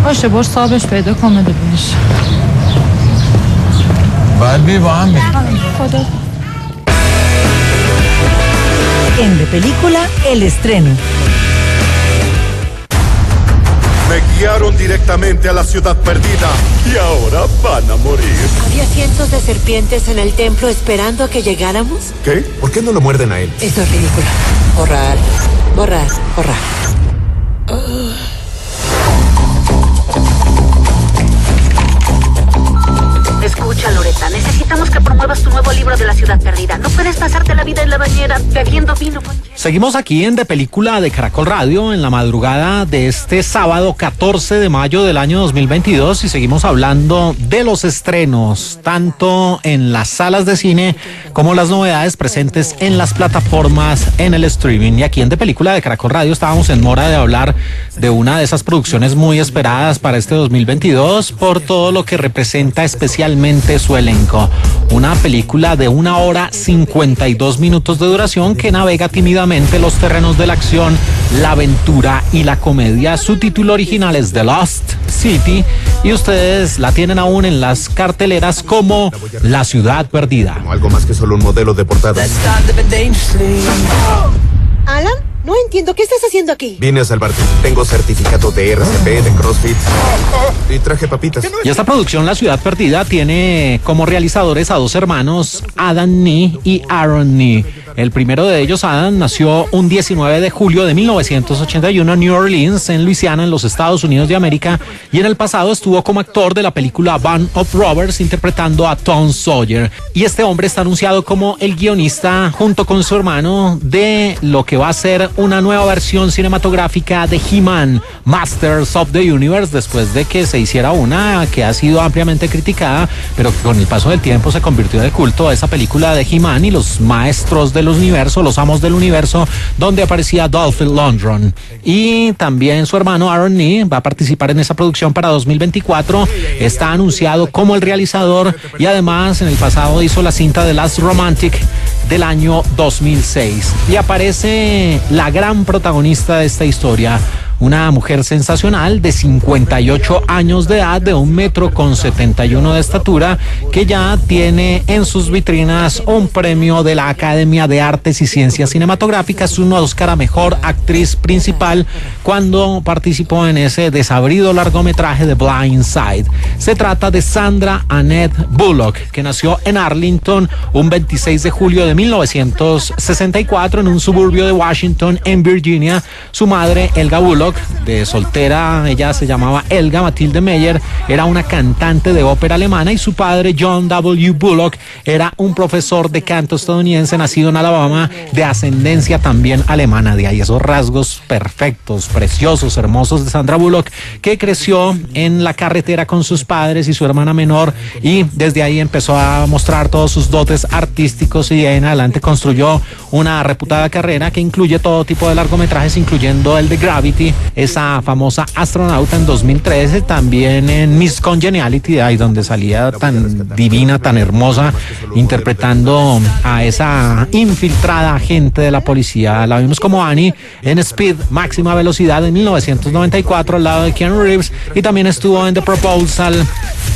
باشه برو صاحبش پیدا کنه ببینش باید بی با هم خدا En De Película, el estreno. Me guiaron directamente a la ciudad perdida y ahora van a morir. Había cientos de serpientes en el templo esperando a que llegáramos. ¿Qué? ¿Por qué no lo muerden a él? Eso es ridículo. Borrar, borrar, borrar. Escucha, Loretta, necesitamos que promuevas tu nuevo libro de la ciudad perdida. No puedes pasarte la vida en la bañera bebiendo vino con... Seguimos aquí en De Película de Caracol Radio en la madrugada de este sábado 14 de mayo del año 2022, y seguimos hablando de los estrenos, tanto en las salas de cine como las novedades presentes en las plataformas, en el streaming. Y aquí en De Película de Caracol Radio estábamos en mora de hablar de una de esas producciones muy esperadas para este 2022 por todo lo que representa especialmente su elenco. Una película de 1 hora 52 minutos de duración que navega tímidamente los terrenos de la acción, la aventura y la comedia. Su título original es The Lost City, y ustedes la tienen aún en las carteleras como La ciudad perdida. Como algo más que solo un modelo de portada. Alan, no entiendo, ¿qué estás haciendo aquí? Vine a salvarte. Tengo certificado de RCP, de CrossFit y traje papitas. Y esta producción, La ciudad perdida, tiene como realizadores a 2 hermanos, Adam Nee y Aaron Nee. El primero de ellos, Adam, nació un 19 de julio de 1981 en New Orleans, en Luisiana, en los Estados Unidos de América, y en el pasado estuvo como actor de la película Band of Robbers, interpretando a Tom Sawyer. Y este hombre está anunciado como el guionista, junto con su hermano, de lo que va a ser una nueva versión cinematográfica de He-Man, Masters of the Universe, después de que se hiciera una que ha sido ampliamente criticada, pero que con el paso del tiempo se convirtió de culto, a esa película de He-Man y los maestros de del Universo, Los Amos del Universo, donde aparecía Dolph Lundgren. Y también su hermano Aaron Nee va a participar en esa producción para 2024. Está anunciado como el realizador y además en el pasado hizo la cinta The Last Romantic del año 2006. Y aparece la gran protagonista de esta historia, una mujer sensacional de 58 años de edad, de 1,71 m de estatura, que ya tiene en sus vitrinas un premio de la Academia de Artes y Ciencias Cinematográficas, un Oscar a Mejor Actriz Principal, cuando participó en ese desabrido largometraje de Blind Side. Se trata de Sandra Annette Bullock, que nació en Arlington un 26 de julio de 1964 en un suburbio de Washington, en Virginia. Su madre, Elga Bullock, de soltera, ella se llamaba Elga Matilde Meyer, era una cantante de ópera alemana, y su padre, John W. Bullock, era un profesor de canto estadounidense nacido en Alabama, de ascendencia también alemana. De ahí esos rasgos perfectos, preciosos, hermosos de Sandra Bullock, que creció en la carretera con sus padres y su hermana menor, y desde ahí empezó a mostrar todos sus dotes artísticos, y de ahí en adelante construyó una reputada carrera que incluye todo tipo de largometrajes, incluyendo el de Gravity, esa famosa astronauta en 2013, también en Miss Congeniality, ahí donde salía tan divina, tan hermosa, interpretando a esa infiltrada agente de la policía. La vimos como Annie en Speed, Máxima Velocidad, en 1994 al lado de Keanu Reeves, y también estuvo en The Proposal,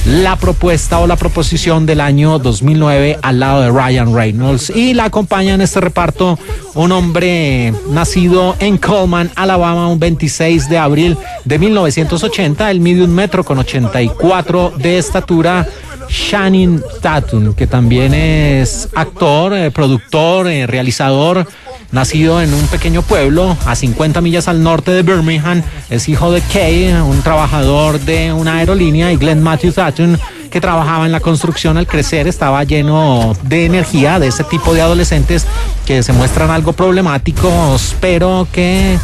La Propuesta o La Proposición, del año 2009 al lado de Ryan Reynolds. Y la acompaña en este reparto un hombre nacido en Coleman, Alabama, un 26 de abril de 1980. Él mide 1,84 m de estatura. Channing Tatum, que también es actor, productor, realizador, nacido en un pequeño pueblo a 50 millas al norte de Birmingham. Es hijo de Kay, un trabajador de una aerolínea, y Glenn Matthew Tatum, que trabajaba en la construcción. Al crecer estaba lleno de energía, de ese tipo de adolescentes que se muestran algo problemáticos, pero que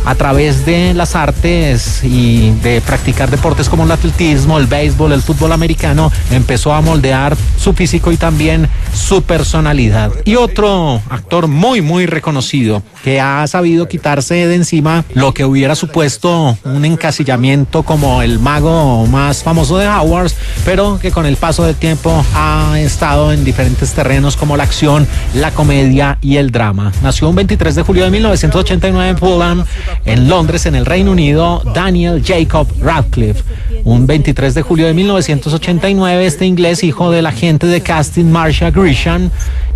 a través de las artes y de practicar deportes como el atletismo, el béisbol, el fútbol americano, empezó a moldear su físico y también su personalidad. Y otro actor muy muy reconocido, que ha sabido quitarse de encima lo que hubiera supuesto un encasillamiento como el mago más famoso de Hogwarts, pero que con el paso del tiempo ha estado en diferentes terrenos como la acción, la comedia y el drama. Nació un 23 de julio de 1989 en Fulham, en Londres, en el Reino Unido, Daniel Jacob Radcliffe. Un 23 de julio de 1989, este inglés, hijo del agente de casting Marsha Grisham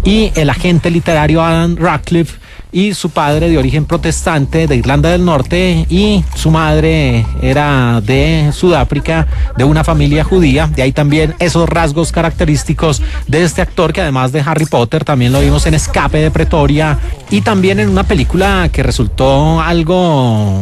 y el agente literario Adam Radcliffe, y su padre, de origen protestante de Irlanda del Norte, y su madre era de Sudáfrica, de una familia judía. De ahí también esos rasgos característicos de este actor, que además de Harry Potter también lo vimos en Escape de Pretoria, y también en una película que resultó algo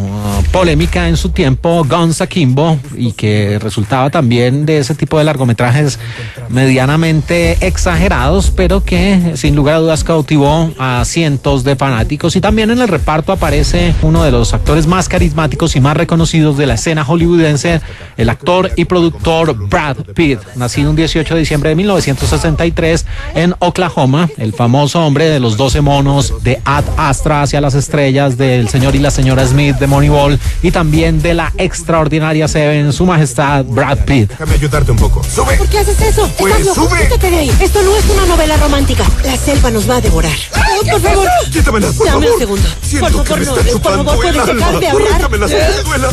polémica en su tiempo, Guns Akimbo, y que resultaba también de ese tipo de largometrajes medianamente exagerados, pero que sin lugar a dudas cautivó a cientos de fanáticos. Y también en el reparto aparece uno de los actores más carismáticos y más reconocidos de la escena hollywoodense, el actor y productor Brad Pitt, nacido un 18 de diciembre de 1963 en Oklahoma, el famoso hombre de los 12 monos, de Ad Astra hacia las estrellas, del señor y la señora Smith de Moneyball, y también de la extraordinaria Seven, su majestad Brad Pitt. Déjame ayudarte un poco. ¡Sube! ¿Por qué haces eso? Pues, ¡Estás loco! ¡sube! ¡Quítate de ahí! Esto no es una novela romántica. La selva nos va a devorar. ¡Oh, por favor! ¡Quítamela, por Dame favor! un segundo. Siento Por que me favor, está no. Por chupando favor, el puedes dejar alma. de hablar. Arráncamela, duela.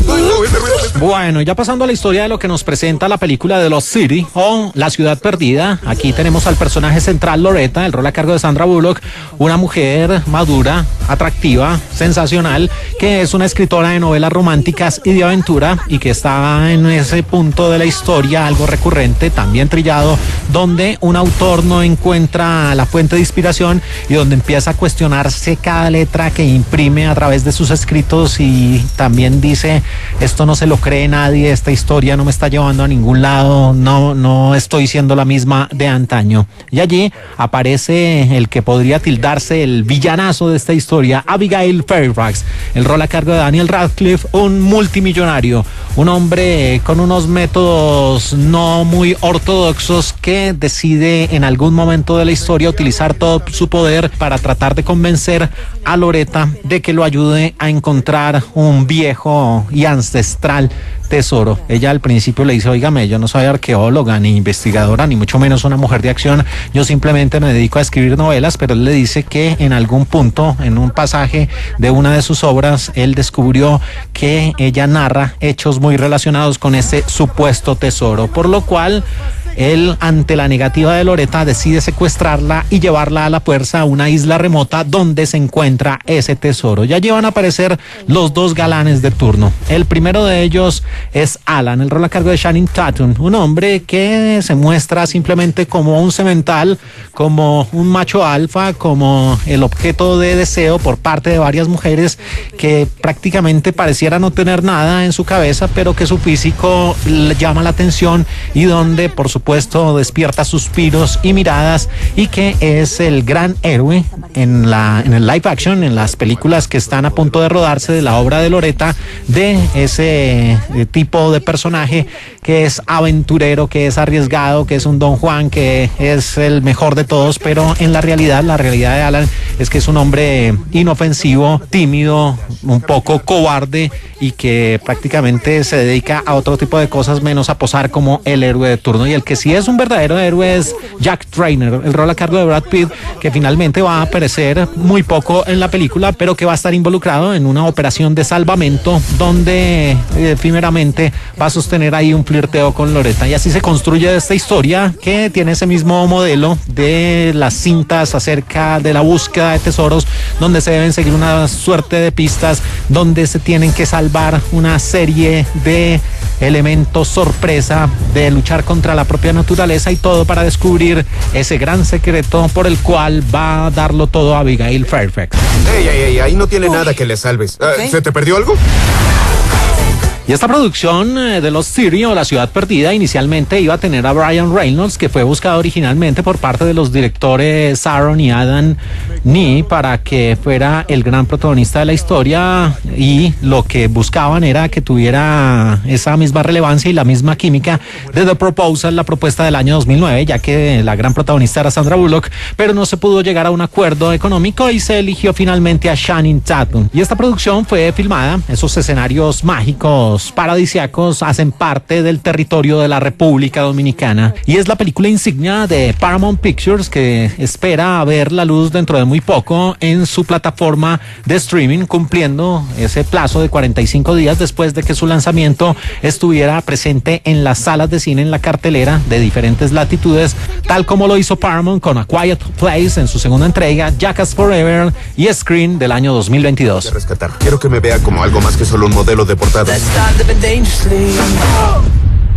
Bueno, ya pasando a la historia de lo que nos presenta la película de Lost City o La Ciudad Perdida. Aquí tenemos al personaje central, Loretta, el rol a cargo de Sandra Bullock, una mujer madura, atractiva, sensacional, que es una escritora de novelas románticas y de aventura, y que está en ese punto de la historia algo recurrente, también trillado, donde un autor no encuentra la fuente de inspiración y donde empieza a cuestionarse cada letra que imprime a través de sus escritos, y también dice: esto no se lo cree nadie, esta historia no me está llevando a ningún lado, no estoy siendo la misma de antaño. Y allí aparece el que podría tildarse el villanazo de esta historia, Abigail Fairfax, el rol a cargo de Daniel Radcliffe, un multimillonario, un hombre con unos métodos no muy ortodoxos que decide en algún momento de la historia utilizar todo su poder para tratar de convencer a Loretta de que lo ayude a encontrar un viejo y ancestral tesoro. Ella al principio le dice, óigame, yo no soy arqueóloga ni investigadora, ni mucho menos una mujer de acción, yo simplemente me dedico a escribir novelas, pero él le dice que en algún punto, en un pasaje de una de sus obras, él descubrió que ella narra hechos muy relacionados con ese supuesto tesoro, por lo cual él, ante la negativa de Loretta, decide secuestrarla y llevarla a la fuerza a una isla remota donde se encuentra ese tesoro. Ya llevan a aparecer los dos galanes de turno. El primero de ellos es Alan, el rol a cargo de Channing Tatum, un hombre que se muestra simplemente como un semental, como un macho alfa, como el objeto de deseo por parte de varias mujeres que prácticamente pareciera no tener nada en su cabeza, pero que su físico le llama la atención y donde, por supuesto, despierta suspiros y miradas, y que es el gran héroe en el live action, en las películas que están a punto de rodarse de la obra de Loretta, de ese tipo de personaje que es aventurero, que es arriesgado, que es un Don Juan, que es el mejor de todos, pero en la realidad de Alan es que es un hombre inofensivo, tímido, un poco cobarde, y que prácticamente se dedica a otro tipo de cosas menos a posar como el héroe de turno. Y el que sí es un verdadero héroe es Jack Trainer, el rol a cargo de Brad Pitt, que finalmente va a aparecer muy poco en la película, pero que va a estar involucrado en una operación de salvamento donde efímeramente va a sostener ahí un flirteo con Loretta. Y así se construye esta historia, que tiene ese mismo modelo de las cintas acerca de la búsqueda de tesoros, donde se deben seguir una suerte de pistas, donde se tienen que salvar una serie de elementos sorpresa, de luchar contra la propia naturaleza, y todo para descubrir ese gran secreto por el cual va a darlo todo a Abigail Fairfax. Ey, ahí no tiene nada que le salves. ¿Se te perdió algo? Y esta producción de Lost City, o La Ciudad Perdida, inicialmente iba a tener a Brian Reynolds, que fue buscado originalmente por parte de los directores Aaron y Adam Nee para que fuera el gran protagonista de la historia, y lo que buscaban era que tuviera esa misma relevancia y la misma química de The Proposal, la propuesta del año 2009, ya que la gran protagonista era Sandra Bullock, pero no se pudo llegar a un acuerdo económico y se eligió finalmente a Channing Tatum. Y esta producción fue filmada, esos escenarios mágicos paradisíacos hacen parte del territorio de la República Dominicana, y es la película insignia de Paramount Pictures, que espera ver la luz dentro de muy poco en su plataforma de streaming, cumpliendo ese plazo de 45 días después de que su lanzamiento estuviera presente en las salas de cine, en la cartelera de diferentes latitudes, tal como lo hizo Paramount con A Quiet Place en su segunda entrega, Jackass Forever y Scream del año 2022. Quiero que me vea como algo más que solo un modelo de portada.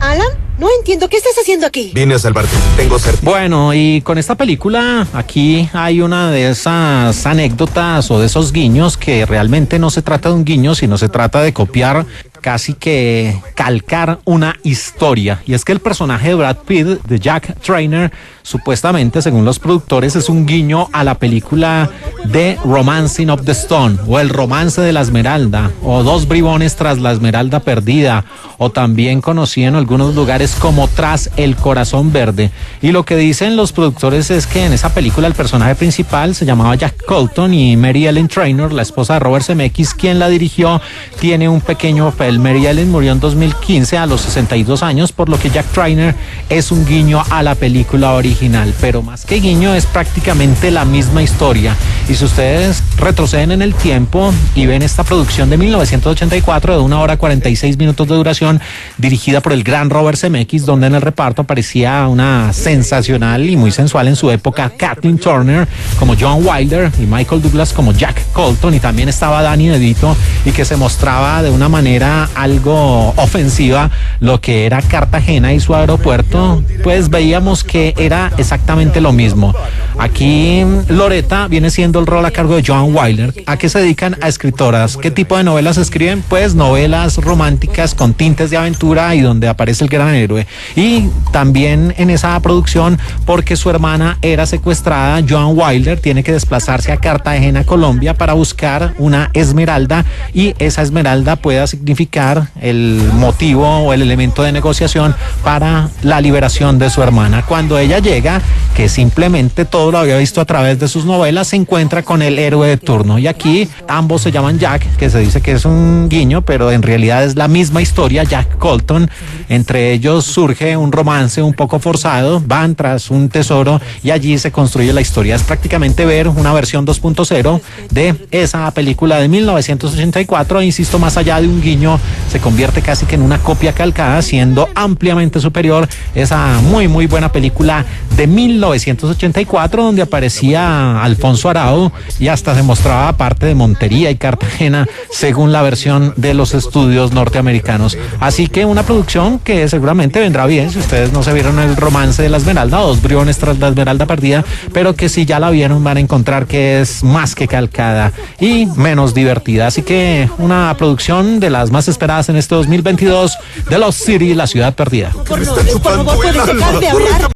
Alan, no entiendo, ¿qué estás haciendo aquí? Vine a salvarte, tengo certeza. Bueno, y con esta película aquí hay una de esas anécdotas o de esos guiños que realmente no se trata de un guiño, sino se trata de copiar, casi que calcar una historia. Y es que el personaje de Brad Pitt, de Jack Trainer, supuestamente, según los productores, es un guiño a la película de Romancing of the Stone, o El Romance de la Esmeralda, o Dos Bribones tras la Esmeralda Perdida, o también conocido en algunos lugares como Tras el Corazón Verde. Y lo que dicen los productores es que en esa película el personaje principal se llamaba Jack Colton, y Mary Ellen Trainor, la esposa de Robert Zemeckis, quien la dirigió, tiene un pequeño papel. Mary Ellen murió en 2015 a los 62 años, por lo que Jack Trainer es un guiño a la película original, pero más que guiño es prácticamente la misma historia. Y si ustedes retroceden en el tiempo y ven esta producción de 1984 de 1 hora 46 minutos de duración, dirigida por el gran Robert Zemeckis, donde en el reparto aparecía una sensacional y muy sensual en su época Kathleen Turner como John Wilder y Michael Douglas como Jack Colton, y también estaba Danny DeVito, y que se mostraba de una manera algo ofensiva lo que era Cartagena y su aeropuerto, pues veíamos que era significa exactamente lo mismo. Aquí Loretta viene siendo el rol a cargo de Joan Wilder. ¿A qué se dedican? A escritoras. ¿Qué tipo de novelas escriben? Pues novelas románticas con tintes de aventura y donde aparece el gran héroe. Y también en esa producción, porque su hermana era secuestrada, Joan Wilder tiene que desplazarse a Cartagena, Colombia, para buscar una esmeralda, y esa esmeralda pueda significar el motivo o el elemento de negociación para la liberación de su hermana. Cuando ella llega, que simplemente todo lo había visto a través de sus novelas, se encuentra con el héroe de turno, y aquí ambos se llaman Jack, que se dice que es un guiño, pero en realidad es la misma historia, Jack Colton. Entre ellos surge un romance un poco forzado, van tras un tesoro y allí se construye la historia. Es prácticamente ver una versión 2.0 de esa película de 1984, insisto, más allá de un guiño, se convierte casi que en una copia calcada, siendo ampliamente superior esa muy buena película de 1984, donde aparecía Alfonso Arau y hasta se mostraba parte de Montería y Cartagena, según la versión de los estudios norteamericanos. Así que una producción que seguramente vendrá bien si ustedes no se vieron el romance de la Esmeralda, Dos briones tras la Esmeralda perdida, pero que si ya la vieron van a encontrar que es más que calcada y menos divertida. Así que una producción de las más esperadas en este 2022 de Lost City, la ciudad perdida. Por favor, puedes dejar de hablar.